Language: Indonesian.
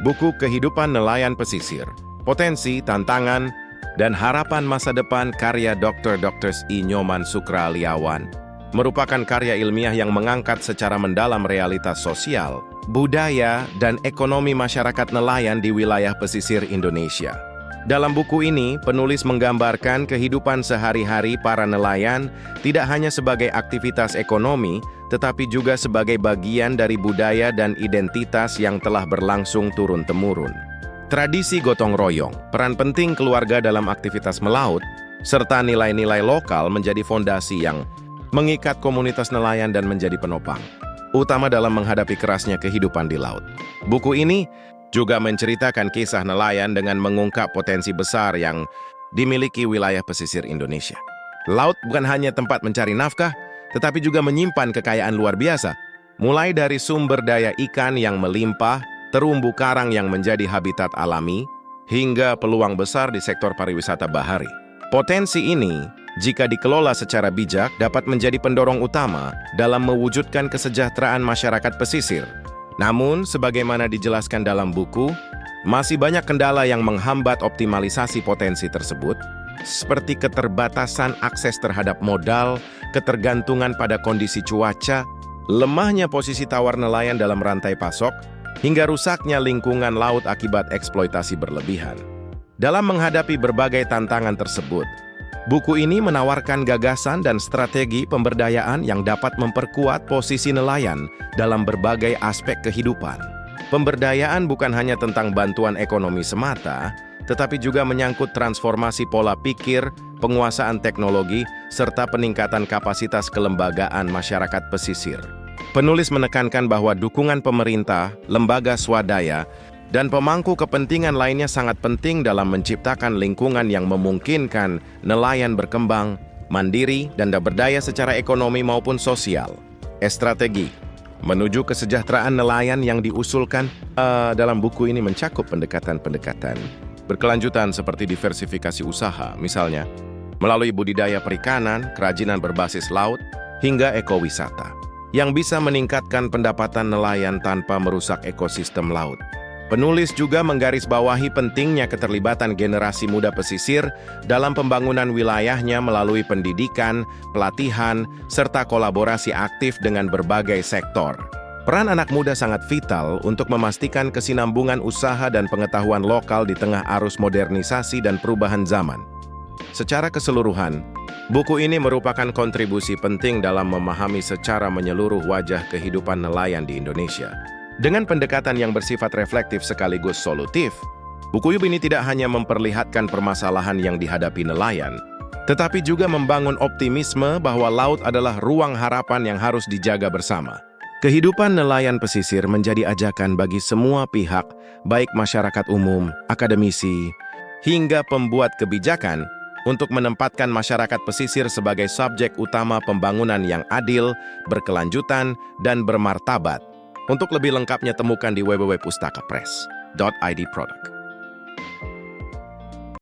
buku Kehidupan Nelayan Pesisir, Potensi, Tantangan, dan Harapan Masa Depan karya Dr. I. Nyoman Sukraliawan merupakan karya ilmiah yang mengangkat secara mendalam realitas sosial, budaya, dan ekonomi masyarakat nelayan di wilayah pesisir Indonesia. Dalam buku ini, penulis menggambarkan kehidupan sehari-hari para nelayan tidak hanya sebagai aktivitas ekonomi, tetapi juga sebagai bagian dari budaya dan identitas yang telah berlangsung turun-temurun. Tradisi gotong royong, peran penting keluarga dalam aktivitas melaut, serta nilai-nilai lokal menjadi fondasi yang mengikat komunitas nelayan dan menjadi penopang, utama dalam menghadapi kerasnya kehidupan di laut. Buku ini juga menceritakan kisah nelayan dengan mengungkap potensi besar yang dimiliki wilayah pesisir Indonesia. Laut bukan hanya tempat mencari nafkah, tetapi juga menyimpan kekayaan luar biasa, mulai dari sumber daya ikan yang melimpah, terumbu karang yang menjadi habitat alami, hingga peluang besar di sektor pariwisata bahari. Potensi ini, jika dikelola secara bijak, dapat menjadi pendorong utama dalam mewujudkan kesejahteraan masyarakat pesisir. Namun, sebagaimana dijelaskan dalam buku, masih banyak kendala yang menghambat optimalisasi potensi tersebut, seperti keterbatasan akses terhadap modal, ketergantungan pada kondisi cuaca, lemahnya posisi tawar nelayan dalam rantai pasok, hingga rusaknya lingkungan laut akibat eksploitasi berlebihan. Dalam menghadapi berbagai tantangan tersebut, buku ini menawarkan gagasan dan strategi pemberdayaan yang dapat memperkuat posisi nelayan dalam berbagai aspek kehidupan. Pemberdayaan bukan hanya tentang bantuan ekonomi semata, tetapi juga menyangkut transformasi pola pikir, penguasaan teknologi, serta peningkatan kapasitas kelembagaan masyarakat pesisir. Penulis menekankan bahwa dukungan pemerintah, lembaga swadaya, dan pemangku kepentingan lainnya sangat penting dalam menciptakan lingkungan yang memungkinkan nelayan berkembang, mandiri, dan berdaya secara ekonomi maupun sosial. Strategi menuju kesejahteraan nelayan yang diusulkan dalam buku ini mencakup pendekatan-pendekatan berkelanjutan seperti diversifikasi usaha, misalnya melalui budidaya perikanan, kerajinan berbasis laut, hingga ekowisata, yang bisa meningkatkan pendapatan nelayan tanpa merusak ekosistem laut. Penulis juga menggarisbawahi pentingnya keterlibatan generasi muda pesisir dalam pembangunan wilayahnya melalui pendidikan, pelatihan, serta kolaborasi aktif dengan berbagai sektor. Peran anak muda sangat vital untuk memastikan kesinambungan usaha dan pengetahuan lokal di tengah arus modernisasi dan perubahan zaman. Secara keseluruhan, buku ini merupakan kontribusi penting dalam memahami secara menyeluruh wajah kehidupan nelayan di Indonesia. Dengan pendekatan yang bersifat reflektif sekaligus solutif, buku ini tidak hanya memperlihatkan permasalahan yang dihadapi nelayan, tetapi juga membangun optimisme bahwa laut adalah ruang harapan yang harus dijaga bersama. Kehidupan nelayan pesisir menjadi ajakan bagi semua pihak, baik masyarakat umum, akademisi, hingga pembuat kebijakan, untuk menempatkan masyarakat pesisir sebagai subjek utama pembangunan yang adil, berkelanjutan, dan bermartabat. Untuk lebih lengkapnya temukan di www.pustakapress.id product.